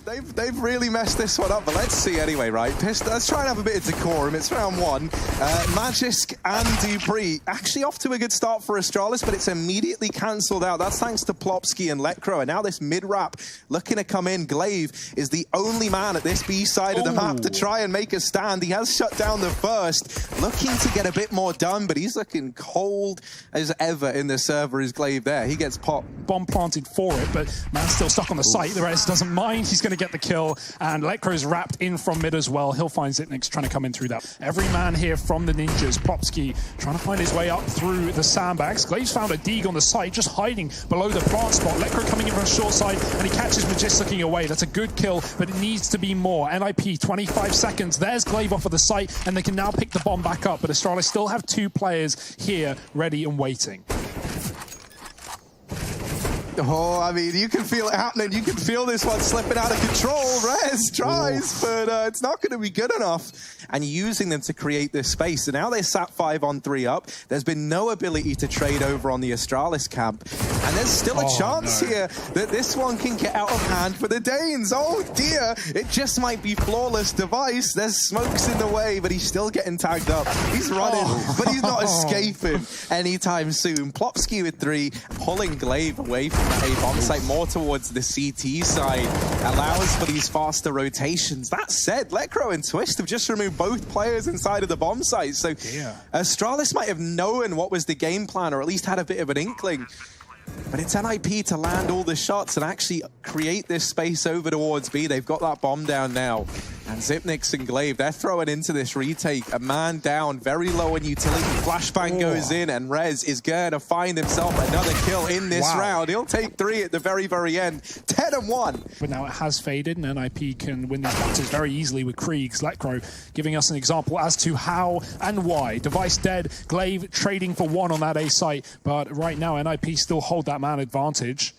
They've really messed this one up, but let's see anyway, right? Let's try and have a bit of decorum. It's round one. Magisk and Dupree actually off to a good start for Astralis, but it's immediately cancelled out. That's thanks to Plopsky and Lekro. And now this mid-wrap looking to come in. Glaive is the only man at this B side of the map to try and make a stand. He has shut down the first, looking to get a bit more done, but he's looking cold as ever in the server is Glaive there. He gets popped. Bomb planted for it, but man's still stuck on the site. The rest doesn't mind. He's going to get the kill, and Lekro's wrapped in from mid as well. He'll find Zipnik's trying to come in through that. Every man here from the Ninjas. Plopsky trying to find his way up through the sandbags. Glaive's found a Deeg on the site, just hiding below the plant spot. Lekro coming in from the short side, and he catches Magisk looking away. That's a good kill, but it needs to be more. NiP, 25 seconds. There's Glaive off of the site, and they can now pick the bomb back up, but Astralis still have two players here ready and waiting. Oh, I mean, you can feel it happening. You can feel this one slipping out of control. Rez tries, but it's not going to be good enough. And using them to create this space. So now they're sat 5-on-3 up. There's been no ability to trade over on the Astralis camp. And there's still a chance here that this one can get out of hand for the Danes. Oh, dear. It just might be flawless device. There's smokes in the way, but he's still getting tagged up. He's running, but he's not escaping anytime soon. Plopsky with 3, pulling Glaive away from a bomb site more towards the CT side, allows for these faster rotations. That said, Lekro and Twist have just removed both players inside of the bomb site, so Astralis might have known what was the game plan, or at least had a bit of an inkling. But it's NiP to land all the shots and actually create this space over towards B. They've got that bomb down now. And Zipnik's and Glaive, they're throwing into this retake. A man down, very low in utility. Flashbang goes in, and Rez is going to find himself another kill in this round. He'll take 3 at the very, very end. 10-1. But now it has faded, and NiP can win these battles very easily with Kriegs. Lekro giving us an example as to how and why. Device dead, Glaive trading for 1 on that A site. But right now, NiP still hold that man advantage.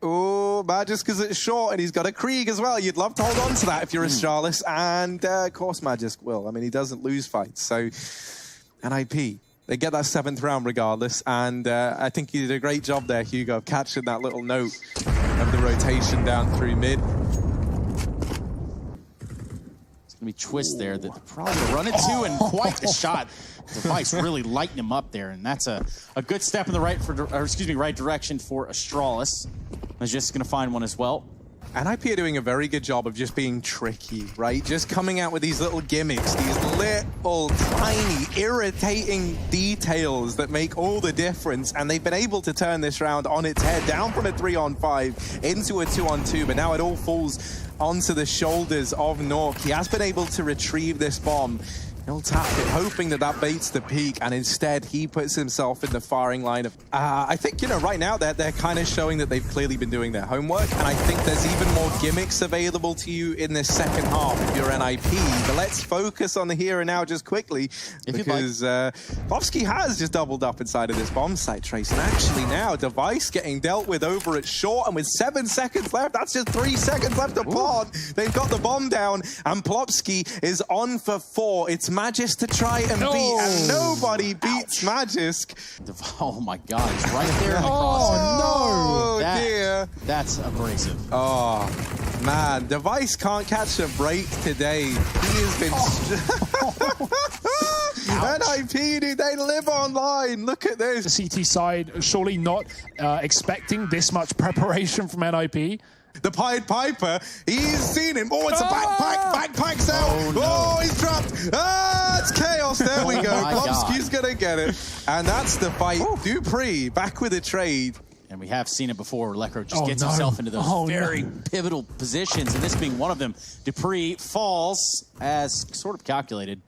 Oh, Magisk is it short, and he's got a Krieg as well. You'd love to hold on to that if you're Astralis, and of course Magisk will. I mean, he doesn't lose fights, so NiP, they get that 7th round regardless, and I think you did a great job there, Hugo, of catching that little note of the rotation down through mid. It's going to be Twist there that probably going to run into, and quite the shot. Device really lighting him up there, and that's a good step in the right direction for Astralis. Magisk going to find one as well. NiP are doing a very good job of just being tricky, right? Just coming out with these little gimmicks, these little tiny irritating details that make all the difference, and they've been able to turn this round on its head, down from a 3-on-5 into a 2-on-2, but now it all falls onto the shoulders of Nork. He has been able to retrieve this bomb. He'll tap it, hoping that that baits the peak, and instead he puts himself in the firing line of... I think, you know, right now they're kind of showing that they've clearly been doing their homework, and I think there's even more gimmicks available to you in this second half if you're NiP. But let's focus on the here and now just quickly, because Plopsky has just doubled up inside of this bomb site, Trace, and actually now Device getting dealt with over at short, and with 7 seconds left, that's just 3 seconds left to pod. They've got the bomb down, and Plopsky is on for 4. It's Magisk to try and beat, and nobody beats Magisk. Oh my God, he's right there. Oh no, dear. That's abrasive. Oh man, Device can't catch a break today. He has been... NiP, dude, they live online. Look at this. The CT side, surely not expecting this much preparation from NiP. The Pied Piper, he's seen him. Oh, it's a backpack. Backpack's out. Oh, he's dropped. It's chaos. There we go. Plopsky's going to get it. And that's the fight. Dupree back with a trade. And we have seen it before. Lekro just gets himself into those very pivotal positions, and this being one of them. Dupree falls as sort of calculated.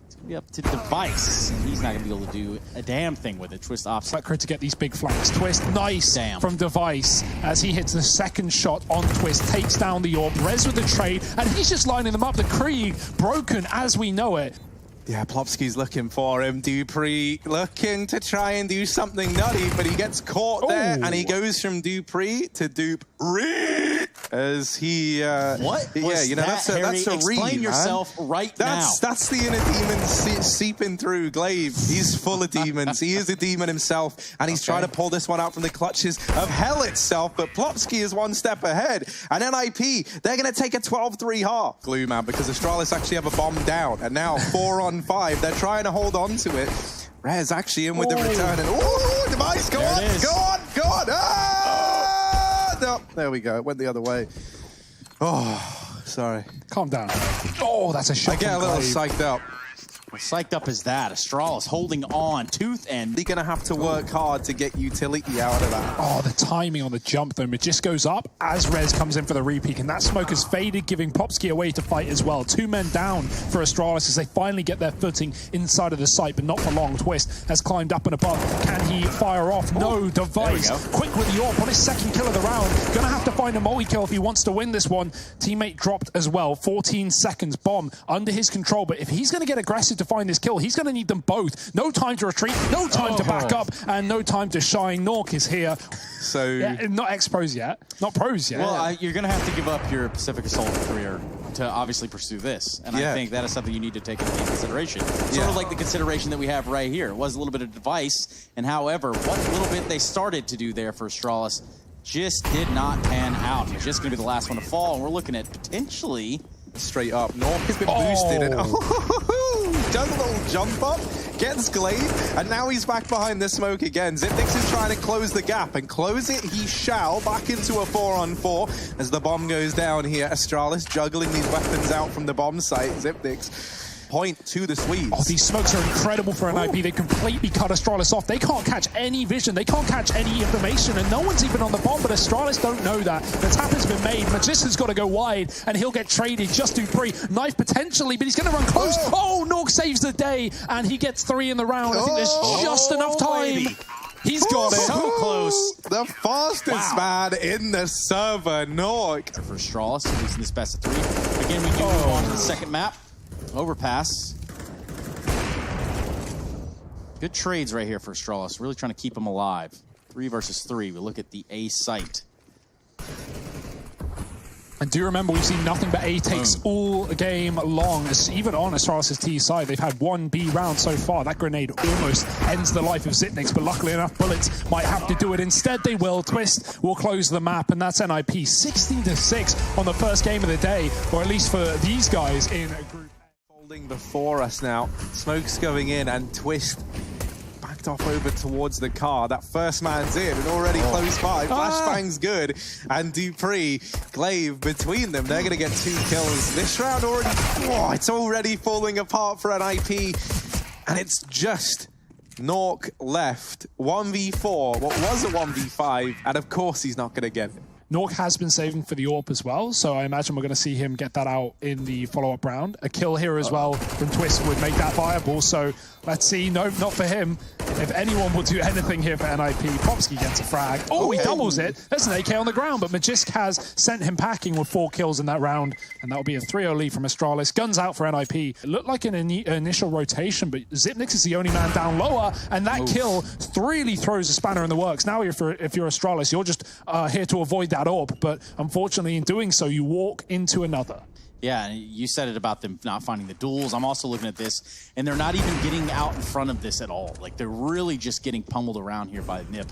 It's going to be up to Device, and he's not going to be able to do a damn thing with it. Twist opposite. Lekro to get these big flanks. Twist, nice from Device as he hits the second shot on Twist, takes down the orb. Rez with the trade, and he's just lining them up. The Krieg broken as we know it. Yeah, Plopsky's looking for him. Dupree looking to try and do something nutty, but he gets caught there, and he goes from Dupree to Dupree. as he... what? Yeah, you know, that's a read, Explain yourself right now. That's the inner demon seeping through Glaive. He's full of demons. He is a demon himself, and he's trying to pull this one out from the clutches of hell itself, but Plopsky is one step ahead. And NiP, they're going to take a 12-3 half. Glue, man, because Astralis actually have a bomb down, and now 4 on 5. They're trying to hold on to it. Rez actually in with the return, and device, go on. Ah! No, there we go. It went the other way. Oh, sorry. Calm down. Oh, that's a shot. I get a little psyched up. Psyched up as that. Astralis holding on, tooth and... They're going to have to work hard to get utility out of that. Oh, the timing on the jump, though. Magist goes up as Rez comes in for the repeat, and that smoke has faded, giving Popsky a way to fight as well. 2 men down for Astralis as they finally get their footing inside of the site, but not for long. Twist has climbed up and above. Can he fire off? No. Device. Quick with the AWP on his second kill of the round. Gonna have to find a multi-kill if he wants to win this one. Teammate dropped as well. 14 seconds. Bomb under his control, but if he's gonna get aggressive to find this kill, he's going to need them both. No time to retreat, no time to back up, and no time to shine. Nork is here. So yeah, not ex-pros yet, not pros yet. Well, you're going to have to give up your Pacific Assault career to obviously pursue this, and I think that is something you need to take into consideration. Sort of like the consideration that we have right here. It was a little bit of device, and however, what little bit they started to do there for Astralis just did not pan out. He's just going to be the last one to fall, and we're looking at potentially... Straight up. Nork has been boosted, and does a little jump up, gets Glaive, and now he's back behind the smoke again. Zipnix is trying to close the gap, and close it he shall, back into a 4-on-4 as the bomb goes down here. Astralis juggling these weapons out from the bomb site. Zipnix point to the Swedes. Oh, these smokes are incredible for NiP. They completely cut Astralis off. They can't catch any vision. They can't catch any information, and no one's even on the bomb, but Astralis don't know that. The tap has been made. Magist has got to go wide, and he'll get traded just to pre. Knife potentially, but he's going to run close. Oh, Nork saves the day, and he gets 3 in the round. I think there's just enough time. He's got it. So close. The fastest man in the server, Nork. For Astralis, at least in this best of 3. Again, we do move on to the second map. Overpass. Good trades right here for Astralis. Really trying to keep him alive. 3 versus 3. We look at the A site. And do remember, we've seen nothing but A takes all game long. Even on Astralis' T side, they've had 1 B round so far. That grenade almost ends the life of Zipnix, but luckily enough, bullets might have to do it. Instead, they will. Twist will close the map, and that's NiP 16-6 on the first game of the day, or at least for these guys in a group. Folding before us now. Smoke's going in, and Twist backed off over towards the car. That first man's in and already close by. Flashbang's good, and Dupree, Glaive between them. They're going to get 2 kills this round already. Oh, it's already falling apart for NiP, and it's just Nork left. 1v4, what was a 1v5, and of course he's not going to get it. Nork has been saving for the AWP as well, so I imagine we're going to see him get that out in the follow-up round. A kill here as well from Twist would make that viable, so let's see. No, not for him. If anyone will do anything here for NiP, Popsky gets a frag. Oh, he doubles it. There's an AK on the ground, but Magist has sent him packing with 4 kills in that round, and that'll be a 3-0 lead from Astralis. Guns out for NiP. It looked like an initial rotation, but Zipnix is the only man down lower, and that kill really throws a spanner in the works. Now, if you're Astralis, you're just here to avoid that AWP, but unfortunately in doing so, you walk into another. Yeah, you said it about them not finding the duels. I'm also looking at this, and they're not even getting out in front of this at all. Like, they're really just getting pummeled around here by NiP.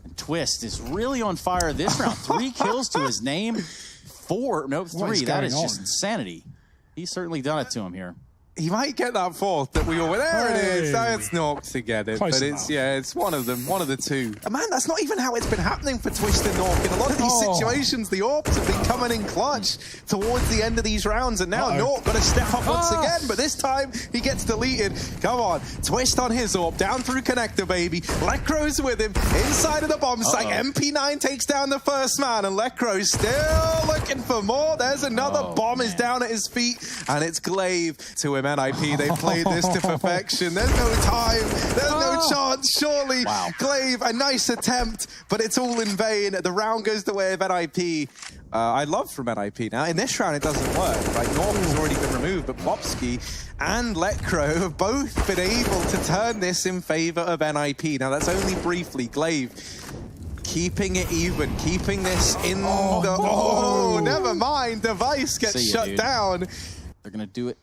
And Twist is really on fire this round. 3 kills to his name. 3. That is just insanity. He's certainly done it to him here. He might get that 4th that we all went, there it is. That's Nork to get it. Close but enough. it's one of them, one of the 2. And man, that's not even how it's been happening for Twist and Nork. In a lot of these situations, the AWPs have been coming in clutch towards the end of these rounds, and now Nork got to step up once again, but this time he gets deleted. Come on, Twist on his AWP, down through connector, baby. Lecro's with him, inside of the bomb site. MP9 takes down the first man, and Lecro's still looking for more. There's another bomb is down at his feet, and it's Glaive to him. NiP, they played this to perfection. There's no time, there's no chance, surely. Glaive, a nice attempt, but it's all in vain. The round goes the way of NiP. I love from NiP now. In this round, it doesn't work. Like, Nork has already been removed, but Plopsky and Lecro have both been able to turn this in favor of NiP. Now, that's only briefly. Glaive keeping it even, keeping this in never mind. Device gets shut down. They're going to do it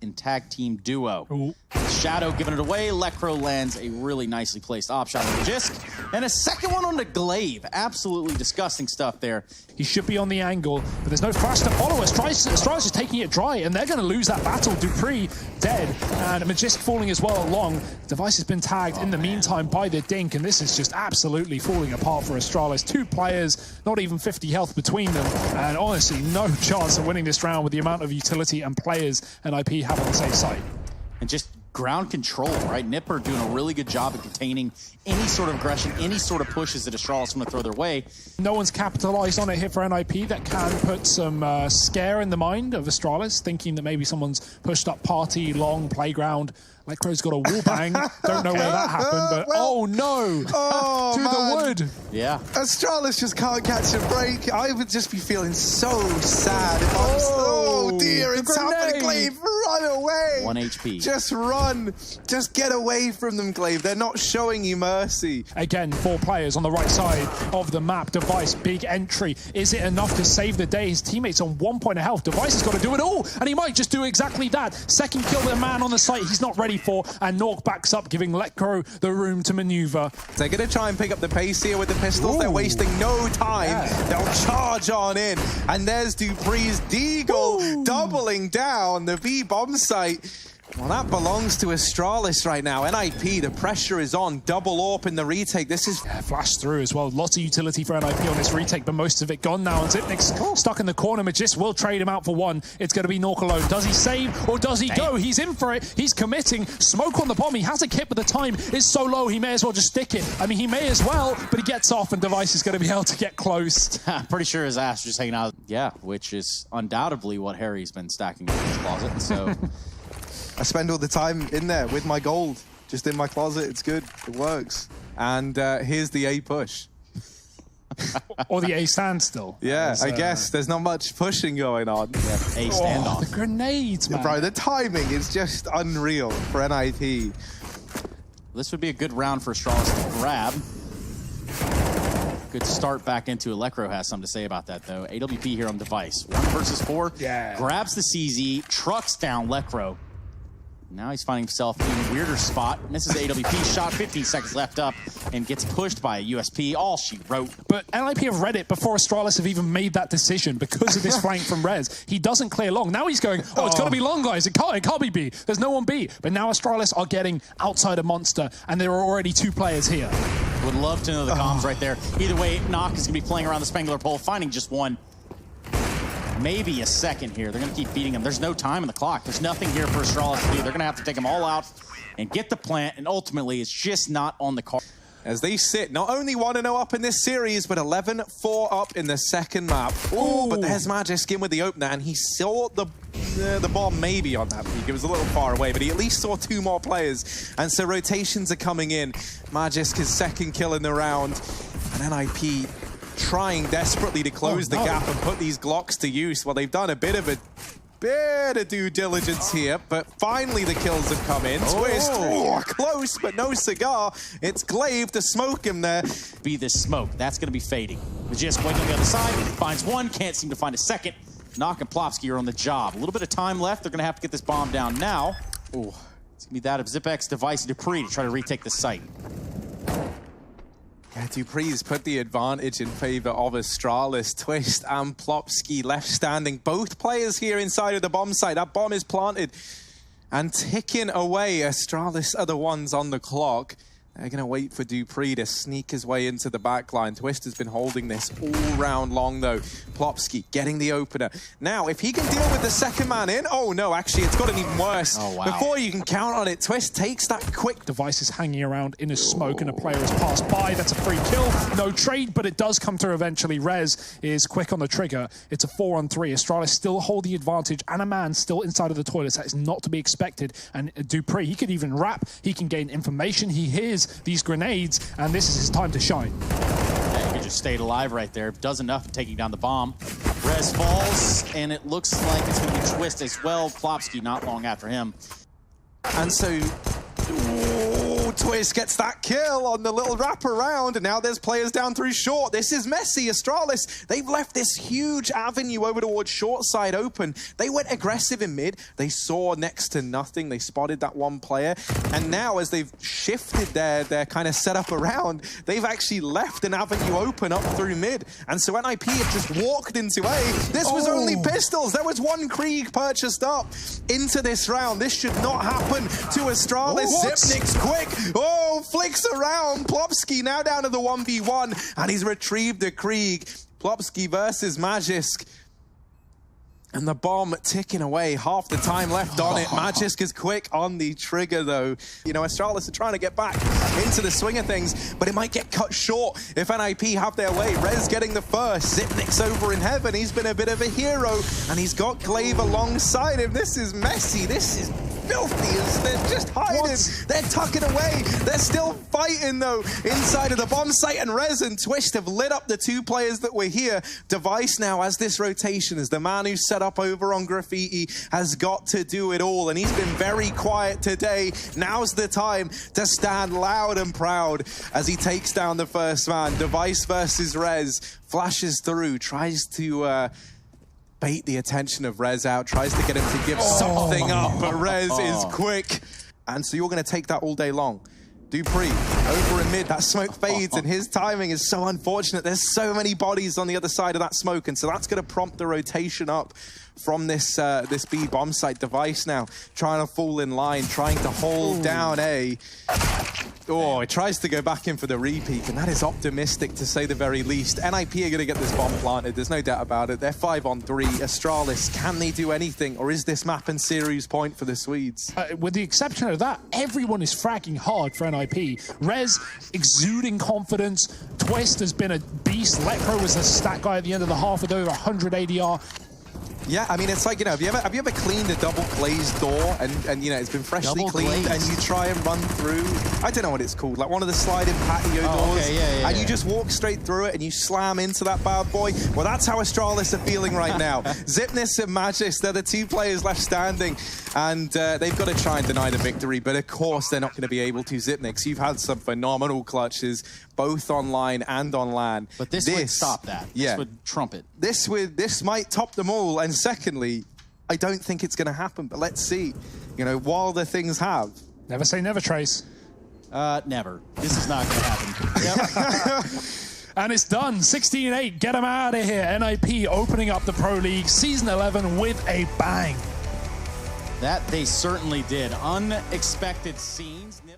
in tag team duo. Shadow giving it away. Lekro lands a really nicely placed op shot on the Jisk. And a second one on the Glaive. Absolutely disgusting stuff there. He should be on the angle, but there's no flash to follow. Astralis is taking it dry, and they're going to lose that battle. Dupree dead, and Magisk falling as well along. Device has been tagged in the meantime by the Dink, and this is just absolutely falling apart for Astralis. 2 players, not even 50 health between them, and honestly, no chance of winning this round with the amount of utility and players NiP have on the safe side. And just ground control, right? NiP are doing a really good job of containing any sort of aggression, any sort of pushes that Astralis want to throw their way. No one's capitalized on it here for NiP. That can put some scare in the mind of Astralis, thinking that maybe someone's pushed up party, long, playground. Lekro's got a wall bang. Don't know where that happened, but oh no! To the wood! Yeah. Astralis just can't catch a break. I would just be feeling so sad if I was. Oh dear, it's happening, Glaive. Run away! 1 HP. Just run. Just get away from them, Glaive. They're not showing you mercy. Again, 4 players on the right side of the map. Device, big entry. Is it enough to save the day? His teammates on 1 point of health. Device has got to do it all, and he might just do exactly that. Second kill with a man on the site he's not ready for, and Nork backs up, giving Lekro the room to maneuver. They're going to try and pick up the pace here with the pistols. They're wasting no time. They'll charge on in, and there's Dupree's Deagle doubling down the B bomb site. Well, that belongs to Astralis right now. NiP, the pressure is on. Double AWP in the retake. This is... flash through as well. Lots of utility for NiP on this retake, but most of it gone now. And Zipnik's stuck in the corner. Magisk will trade him out for 1. It's going to be Nork alone. Does he save or does he go? He's in for it. He's committing. Smoke on the bomb. He has a kit, but the time is so low, he may as well just stick it. I mean, he may as well, but he gets off, and Device is going to be able to get close. Pretty sure his ass just hanging out. Yeah, which is undoubtedly what Harry's been stacking in his closet. So... I spend all the time in there with my gold, just in my closet. It's good. It works. And here's the A push. Or the A standstill. Yeah, I guess there's not much pushing going on. Yeah, A standoff. The grenades, man. Bro, the timing is just unreal for NiP. This would be a good round for Astralis to grab. Good start back into it. Lekro has something to say about that, though. AWP here on Device. 1 versus 4. Yeah. Grabs the CZ, trucks down Lekro. Now he's finding himself in a weirder spot. Misses AWP shot, 15 seconds left up, and gets pushed by a USP. All she wrote. But NiP have read it before Astralis have even made that decision because of this flank from Rez. He doesn't clear long. Now he's going, it's got to be long, guys. It can't be B. There's no one B. But now Astralis are getting outside a monster, and there are already 2 players here. Would love to know the comms right there. Either way, Knock is going to be playing around the Spangler pole, finding just 1. Maybe a second here. They're going to keep beating him. There's no time on the clock. There's nothing here for Astralis to do. They're going to have to take them all out and get the plant, and ultimately it's just not on the card. As they sit, not only 1-0 up in this series, but 11-4 up in the second map. Oh, but there's Magisk in with the opener, and he saw the bomb maybe on that peak. It was a little far away, but he at least saw 2 more players. And so rotations are coming in. Magisk, his 2nd kill in the round, and NiP trying desperately to close the gap and put these Glocks to use. Well, they've done a bit of due diligence here, but finally the kills have come in. Twist, close, but no cigar. It's Glaive to smoke him there. Be this smoke. That's going to be fading. Magisk waiting on the other side, finds 1, can't seem to find a second. Knock and Plopsky are on the job. A little bit of time left. They're going to have to get this bomb down now. It's going to be that of ZipX, Device, Dupree to try to retake the site. Yeah, Dupree's put the advantage in favor of Astralis. Twist and Plopsky left standing. Both players here inside of the bomb site. That bomb is planted and ticking away. Astralis are the ones on the clock. They're going to wait for Dupree to sneak his way into the back line. Twist has been holding this all round long, though. Plopsky getting the opener. Now, if he can deal with the 2nd man in... Oh, no, actually, it's gotten even worse. Before you can count on it, Twist takes that quick... Device is hanging around in a smoke, and a player has passed by. That's a free kill. No trade, but it does come through eventually. Rez is quick on the trigger. It's a 4-on-3. Astralis still hold the advantage, and a man still inside of the toilets. That is not to be expected. And Dupree, he could even rap. He can gain information. He hears these grenades, and this is his time to shine. Yeah, he just stayed alive right there. Does enough in taking down the bomb. Rez falls, and it looks like it's going to be Twist as well. Plopsky not long after him. And so... Oh, Twist gets that kill on the little wraparound, and now there's players down through short. This is messy. Astralis, they've left this huge avenue over towards short side open. They went aggressive in mid. They saw next to nothing. They spotted that one player, and now as they've shifted their kind of setup around, they've actually left an avenue open up through mid. And so NiP have just walked into A. This was only pistols. There was one Krieg purchased up into this round. This should not happen to Astralis. Zipnik's quick. Oh, flicks around. Plopsky now down to the 1v1, and he's retrieved the Krieg. Plopsky versus Magisk. And the bomb ticking away, half the time left on it. Magisk is quick on the trigger, though. You know, Astralis are trying to get back into the swing of things, but it might get cut short if NiP have their way. Rez getting the first. Zipnik's over in heaven. He's been a bit of a hero, and he's got Glaive alongside him. This is messy. This is filthy. They're just hiding. They're tucking away. They're still fighting, though, inside of the bomb site, and Rez and Twist have lit up the two players that were here. Device now, as this rotation, as the man who set up over on Graffiti, has got to do it all, and he's been very quiet today. Now's the time to stand loud and proud as he takes down the first man. Device versus Rez, flashes through, tries to bait the attention of Rez out, tries to get him to give something up, but Rez is quick. And so you're going to take that all day long. Dupree over in mid, that smoke fades, and his timing is so unfortunate. There's so many bodies on the other side of that smoke, and so that's going to prompt the rotation up from this this B bomb site. Device now trying to fall in line, trying to hold down A. Oh, it tries to go back in for the repeat, and that is optimistic to say the very least. NiP are going to get this bomb planted, there's no doubt about it. They're 5-on-3. Astralis, can they do anything, or is this map and series point for the Swedes? With the exception of that, everyone is fragging hard for NiP. Rez exuding confidence. Twist has been a beast. Lecro was a stat guy at the end of the half with over 100 ADR. Yeah, I mean, it's like, you know, have you ever cleaned a double glazed door and you know, it's been freshly cleaned and you try and run through, I don't know what it's called, like one of the sliding patio doors, and you just walk straight through it and you slam into that bad boy? Well, that's how Astralis are feeling right now. Zipnis and Magis, they're the two players left standing, and they've got to try and deny the victory, but of course they're not going to be able to. Zipnix, you've had some phenomenal clutches, both online and on LAN. But this would stop that. Yeah. This would trump it. This might top them all, and secondly, I don't think it's going to happen, but let's see. You know, while the things have. Never say never, Trace. Never. This is not going to happen. Yep. And it's done. 16-8. Get them out of here. NiP opening up the Pro League Season 11 with a bang. That they certainly did. Unexpected scenes. NiP